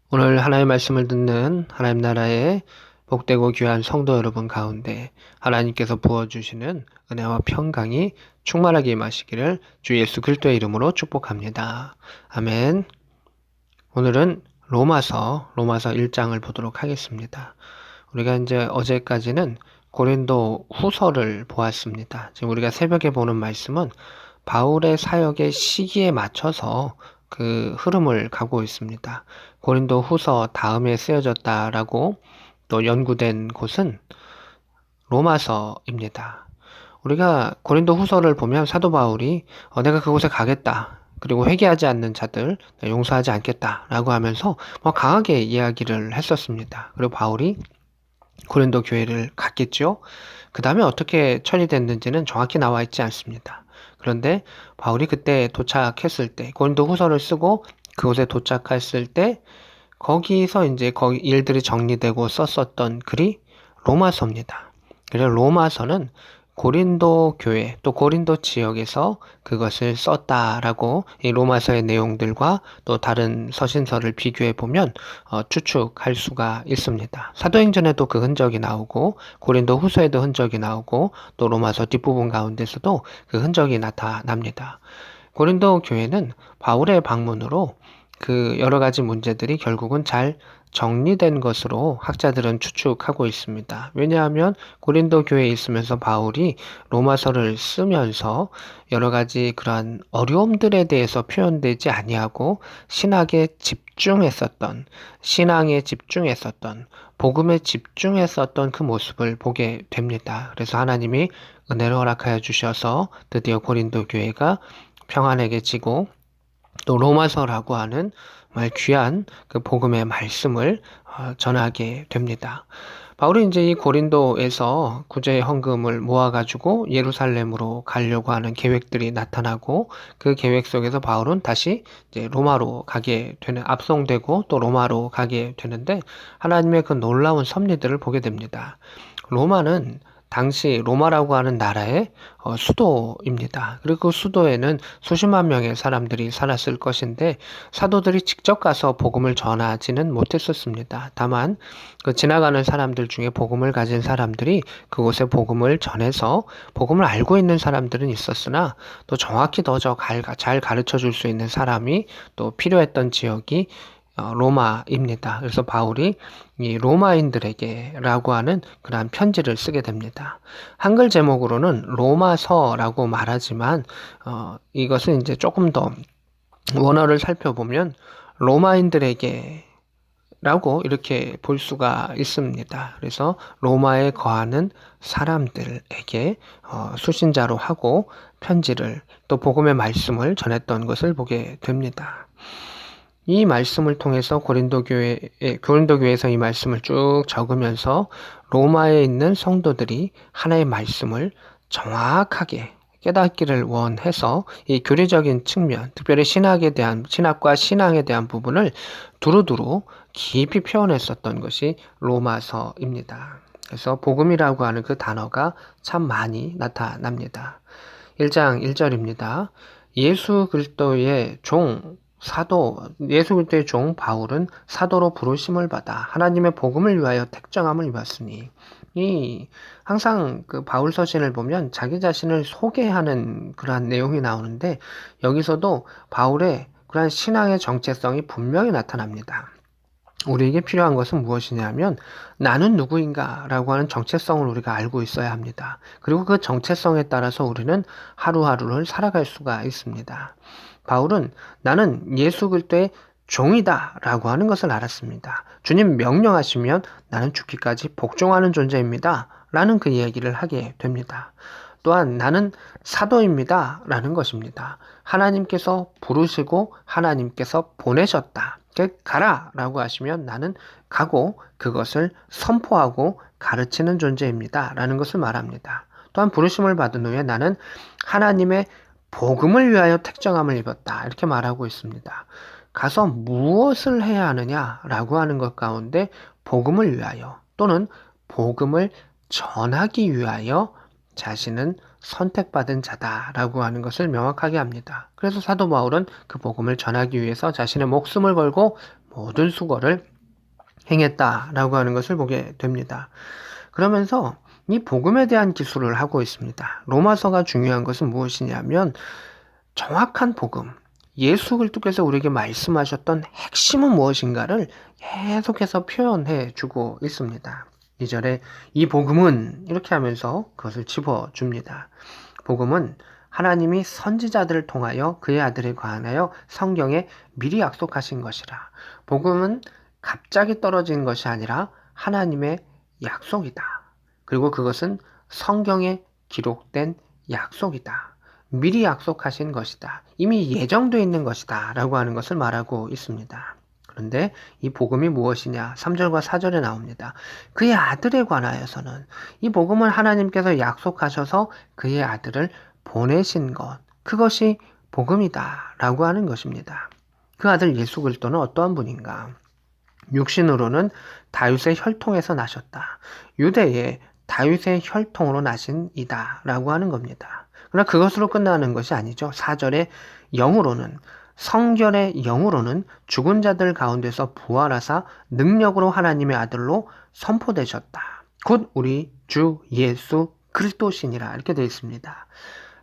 오늘 하나님의 말씀을 듣는 하나님 나라의 복되고 귀한 성도 여러분 가운데 하나님께서 부어주시는 은혜와 평강이 충만하게 임하시기를 주 예수 그리스도의 이름으로 축복합니다. 아멘. 오늘은 로마서 1장을 보도록 하겠습니다. 우리가 이제 어제까지는 고린도 후서를 보았습니다. 지금 우리가 새벽에 보는 말씀은 바울의 사역의 시기에 맞춰서 그 흐름을 가고 있습니다. 고린도 후서 다음에 쓰여졌다라고 또 연구된 곳은 로마서입니다. 우리가 고린도 후서를 보면 사도 바울이 내가 그곳에 가겠다. 그리고 회개하지 않는 자들 용서하지 않겠다라고 하면서 강하게 이야기를 했었습니다. 그리고 바울이 고린도 교회를 갔겠죠. 그 다음에 어떻게 처리됐는지는 정확히 나와 있지 않습니다. 그런데 바울이 그때 도착했을 때 고린도 후서를 쓰고 그곳에 도착했을 때 거기서 이제 거기 일들이 정리되고 썼었던 글이 로마서입니다. 그래서 로마서는 고린도 교회 또 고린도 지역에서 그것을 썼다라고 이 로마서의 내용들과 또 다른 서신서를 비교해 보면 추측할 수가 있습니다. 사도행전에도 그 흔적이 나오고 고린도 후서에도 흔적이 나오고 또 로마서 뒷부분 가운데서도 그 흔적이 나타납니다. 고린도 교회는 바울의 방문으로 그 여러 가지 문제들이 결국은 잘 정리된 것으로 학자들은 추측하고 있습니다. 왜냐하면 고린도 교회에 있으면서 바울이 로마서를 쓰면서 여러 가지 그러한 어려움들에 대해서 표현되지 아니하고 신앙에 집중했었던, 복음에 집중했었던 그 모습을 보게 됩니다. 그래서 하나님이 은혜를 허락하여 주셔서 드디어 고린도 교회가 평안해지고 또 로마서라고 하는 정말 귀한 그 복음의 말씀을 전하게 됩니다. 바울이 이제 이 고린도에서 구제의 헌금을 모아가지고 예루살렘으로 가려고 하는 계획들이 나타나고 그 계획 속에서 바울은 다시 이제 로마로 가게 되는, 압송되고 또 로마로 가게 되는데 하나님의 그 놀라운 섭리들을 보게 됩니다. 로마는 당시 로마라고 하는 나라의 수도입니다. 그리고 그 수도에는 수십만 명의 사람들이 살았을 것인데 사도들이 직접 가서 복음을 전하지는 못했었습니다. 다만 그 지나가는 사람들 중에 복음을 가진 사람들이 그곳에 복음을 전해서 복음을 알고 있는 사람들은 있었으나 또 정확히 더 잘 가르쳐 줄 수 있는 사람이 또 필요했던 지역이 로마입니다. 그래서 바울이 이 로마인들에게라고 하는 그러한 편지를 쓰게 됩니다. 한글 제목으로는 로마서라고 말하지만 이것은 이제 조금 더 원어를 살펴보면 로마인들에게 라고 이렇게 볼 수가 있습니다. 그래서 로마에 거하는 사람들에게 수신자로 하고 편지를 또 복음의 말씀을 전했던 것을 보게 됩니다. 이 말씀을 통해서 고린도 교회에서 이 말씀을 쭉 적으면서 로마에 있는 성도들이 하나의 말씀을 정확하게 깨닫기를 원해서 이 교리적인 측면, 특별히 신학과 신앙에 대한 부분을 두루두루 깊이 표현했었던 것이 로마서입니다. 그래서 복음이라고 하는 그 단어가 참 많이 나타납니다. 1장 1절입니다. 예수 그리스도의 종 바울은 사도로 부르심을 받아 하나님의 복음을 위하여 택정함을 입었으니 항상 그 바울 서신을 보면 자기 자신을 소개하는 그러한 내용이 나오는데 여기서도 바울의 그러한 신앙의 정체성이 분명히 나타납니다. 우리에게 필요한 것은 무엇이냐면 나는 누구인가 라고 하는 정체성을 우리가 알고 있어야 합니다. 그리고 그 정체성에 따라서 우리는 하루하루를 살아갈 수가 있습니다. 바울은 나는 예수 그리스도의 종이다 라고 하는 것을 알았습니다. 주님 명령하시면 나는 죽기까지 복종하는 존재입니다 라는 그 이야기를 하게 됩니다. 또한 나는 사도입니다 라는 것입니다. 하나님께서 부르시고 하나님께서 보내셨다. 가라 라고 하시면 나는 가고 그것을 선포하고 가르치는 존재입니다 라는 것을 말합니다. 또한 부르심을 받은 후에 나는 하나님의 복음을 위하여 택정함을 입었다 이렇게 말하고 있습니다. 가서 무엇을 해야 하느냐라고 하는 것 가운데 복음을 위하여 또는 복음을 전하기 위하여 자신은 선택받은 자다라고 하는 것을 명확하게 합니다. 그래서 사도 바울은 그 복음을 전하기 위해서 자신의 목숨을 걸고 모든 수고를 행했다라고 하는 것을 보게 됩니다. 그러면서 이 복음에 대한 기술을 하고 있습니다. 로마서가 중요한 것은 무엇이냐면 정확한 복음, 예수 그리스도께서 우리에게 말씀하셨던 핵심은 무엇인가를 계속해서 표현해 주고 있습니다. 2절에 이 복음은 이렇게 하면서 그것을 집어줍니다. 복음은 하나님이 선지자들을 통하여 그의 아들에 관하여 성경에 미리 약속하신 것이라. 복음은 갑자기 떨어진 것이 아니라 하나님의 약속이다. 그리고 그것은 성경에 기록된 약속이다. 미리 약속하신 것이다. 이미 예정되어 있는 것이다. 라고 하는 것을 말하고 있습니다. 그런데 이 복음이 무엇이냐? 3절과 4절에 나옵니다. 그의 아들에 관하여서는 이 복음을 하나님께서 약속하셔서 그의 아들을 보내신 것, 그것이 복음이다. 라고 하는 것입니다. 그 아들 예수 그리스도는 어떠한 분인가? 육신으로는 다윗의 혈통에서 나셨다. 유대의 다윗의 혈통으로 나신 이다. 라고 하는 겁니다. 그러나 그것으로 끝나는 것이 아니죠. 4절에 영으로는 성결의 영으로는 죽은 자들 가운데서 부활하사 능력으로 하나님의 아들로 선포되셨다. 곧 우리 주 예수 그리스도시니라 이렇게 되어 있습니다.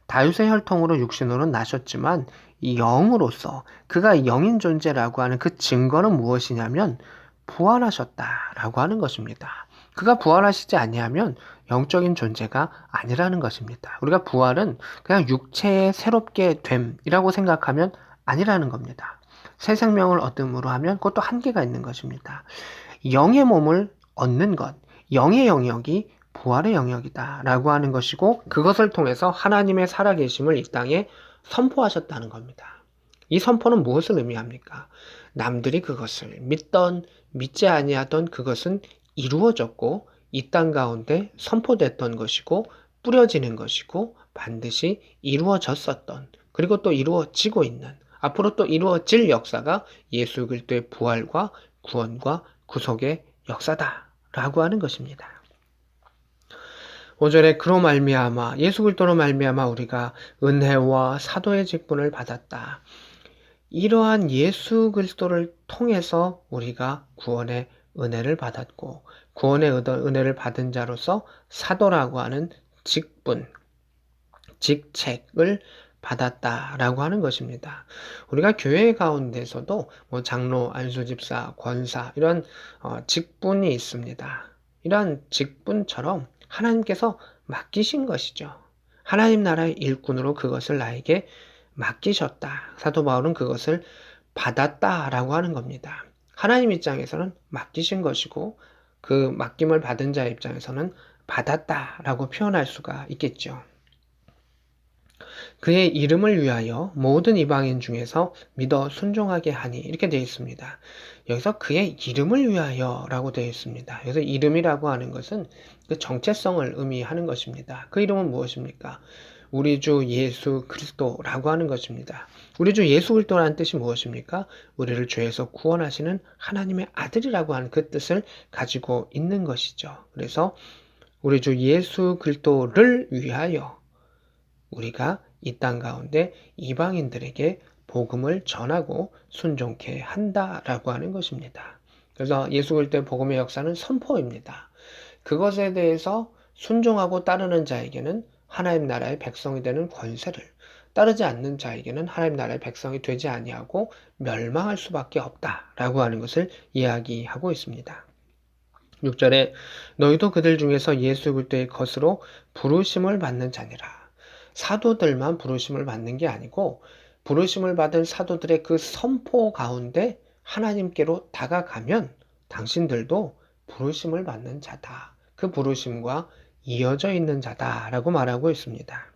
다윗의 혈통으로 육신으로는 나셨지만 영으로서 그가 영인 존재라고 하는 그 증거는 무엇이냐면 부활하셨다라고 하는 것입니다. 그가 부활하시지 아니하면 영적인 존재가 아니라는 것입니다. 우리가 부활은 그냥 육체의 새롭게 됨이라고 생각하면 아니라는 겁니다. 새 생명을 얻음으로 하면 그것도 한계가 있는 것입니다. 영의 몸을 얻는 것, 영의 영역이 부활의 영역이다 라고 하는 것이고 그것을 통해서 하나님의 살아계심을 이 땅에 선포하셨다는 겁니다. 이 선포는 무엇을 의미합니까? 남들이 그것을 믿던 믿지 아니하던 그것은 이루어졌고 이 땅 가운데 선포됐던 것이고 뿌려지는 것이고 반드시 이루어졌었던 그리고 또 이루어지고 있는 앞으로 또 이루어질 역사가 예수 그리스도의 부활과 구원과 구속의 역사다라고 하는 것입니다. 5절에 그로 말미암아 예수 그리스도로 말미암아 우리가 은혜와 사도의 직분을 받았다. 이러한 예수 그리스도를 통해서 우리가 구원의 은혜를 받았고 구원의 은혜를 받은 자로서 사도라고 하는 직분, 직책을 받았다라고 하는 것입니다. 우리가 교회 가운데서도 뭐 장로, 안수집사, 권사 이런 직분이 있습니다. 이런 직분처럼 하나님께서 맡기신 것이죠. 하나님 나라의 일꾼으로 그것을 나에게 맡기셨다. 사도 바울은 그것을 받았다라고 하는 겁니다. 하나님 입장에서는 맡기신 것이고 그 맡김을 받은 자의 입장에서는 받았다라고 표현할 수가 있겠죠. 그의 이름을 위하여 모든 이방인 중에서 믿어 순종하게 하니 이렇게 되어 있습니다. 여기서 그의 이름을 위하여라고 되어 있습니다. 여기서 이름이라고 하는 것은 그 정체성을 의미하는 것입니다. 그 이름은 무엇입니까? 우리 주 예수 그리스도라고 하는 것입니다. 우리 주 예수 그리스도라는 뜻이 무엇입니까? 우리를 죄에서 구원하시는 하나님의 아들이라고 하는 그 뜻을 가지고 있는 것이죠. 그래서 우리 주 예수 그리스도를 위하여 우리가 이 땅 가운데 이방인들에게 복음을 전하고 순종케 한다라고 하는 것입니다. 그래서 예수 그리스도의 복음의 역사는 선포입니다. 그것에 대해서 순종하고 따르는 자에게는 하나님 나라의 백성이 되는 권세를, 따르지 않는 자에게는 하나님 나라의 백성이 되지 아니하고 멸망할 수밖에 없다라고 하는 것을 이야기하고 있습니다. 6절에 너희도 그들 중에서 예수 그리스도의 것으로 부르심을 받는 자니라. 사도들만 부르심을 받는 게 아니고 부르심을 받은 사도들의 그 선포 가운데 하나님께로 다가가면 당신들도 부르심을 받는 자다. 그 부르심과 이어져 있는 자다라고 말하고 있습니다.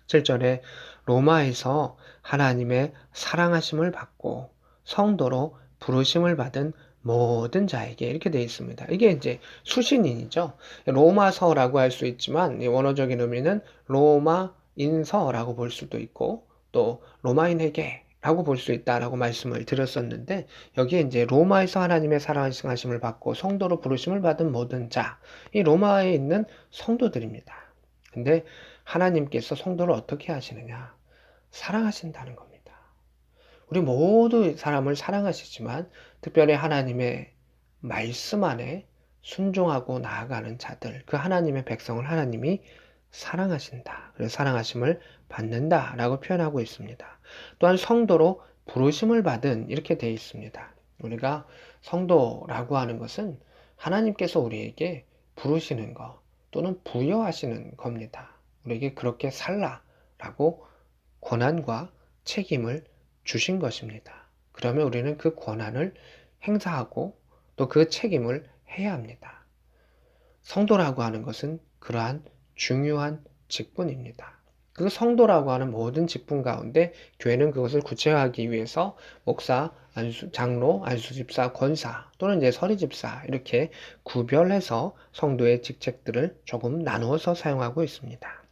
7절에 로마에서 하나님의 사랑하심을 받고 성도로 부르심을 받은 모든 자에게 이렇게 되어 있습니다. 이게 이제 수신인이죠. 로마서라고 할 수 있지만 원어적인 의미는 로마 인서라고 볼 수도 있고 또 로마인에게 라고 볼 수 있다라고 말씀을 드렸었는데 여기에 이제 로마에서 하나님의 사랑하심을 받고 성도로 부르심을 받은 모든 자, 이 로마에 있는 성도들입니다. 근데 하나님께서 성도를 어떻게 하시느냐? 사랑하신다는 겁니다. 우리 모두 사람을 사랑하시지만 특별히 하나님의 말씀 안에 순종하고 나아가는 자들, 그 하나님의 백성을 하나님이 사랑하신다. 그래서 사랑하심을 받는다라고 표현하고 있습니다. 또한 성도로 부르심을 받은 이렇게 되어 있습니다. 우리가 성도라고 하는 것은 하나님께서 우리에게 부르시는 것 또는 부여하시는 겁니다. 우리에게 그렇게 살라라고 권한과 책임을 주신 것입니다. 그러면 우리는 그 권한을 행사하고 또 그 책임을 해야 합니다. 성도라고 하는 것은 그러한 중요한 직분입니다. 그 성도라고 하는 모든 직분 가운데 교회는 그것을 구체화하기 위해서 목사, 장로, 안수집사, 권사 또는 이제 서리집사 이렇게 구별해서 성도의 직책들을 조금 나누어서 사용하고 있습니다.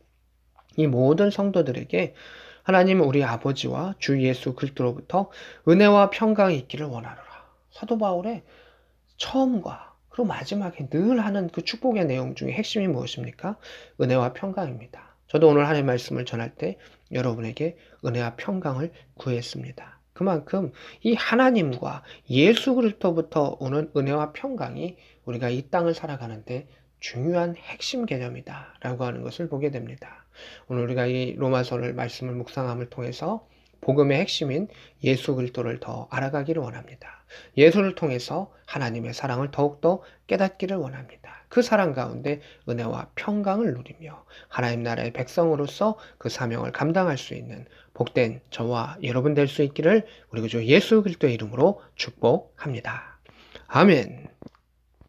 이 모든 성도들에게 하나님 우리 아버지와 주 예수 그리스도로부터 은혜와 평강이 있기를 원하노라. 사도 바울의 처음과 그리고 마지막에 늘 하는 그 축복의 내용 중에 핵심이 무엇입니까? 은혜와 평강입니다. 저도 오늘 하나님의 말씀을 전할 때 여러분에게 은혜와 평강을 구했습니다. 그만큼 이 하나님과 예수 그리스도부터 오는 은혜와 평강이 우리가 이 땅을 살아가는데 중요한 핵심 개념이다 라고 하는 것을 보게 됩니다. 오늘 우리가 이 로마서를 말씀을 묵상함을 통해서 복음의 핵심인 예수 그리스도를 더 알아가기를 원합니다. 예수를 통해서 하나님의 사랑을 더욱더 깨닫기를 원합니다. 그 사랑 가운데 은혜와 평강을 누리며 하나님 나라의 백성으로서 그 사명을 감당할 수 있는 복된 저와 여러분 될 수 있기를 우리 구주 예수 그리스도의 이름으로 축복합니다. 아멘.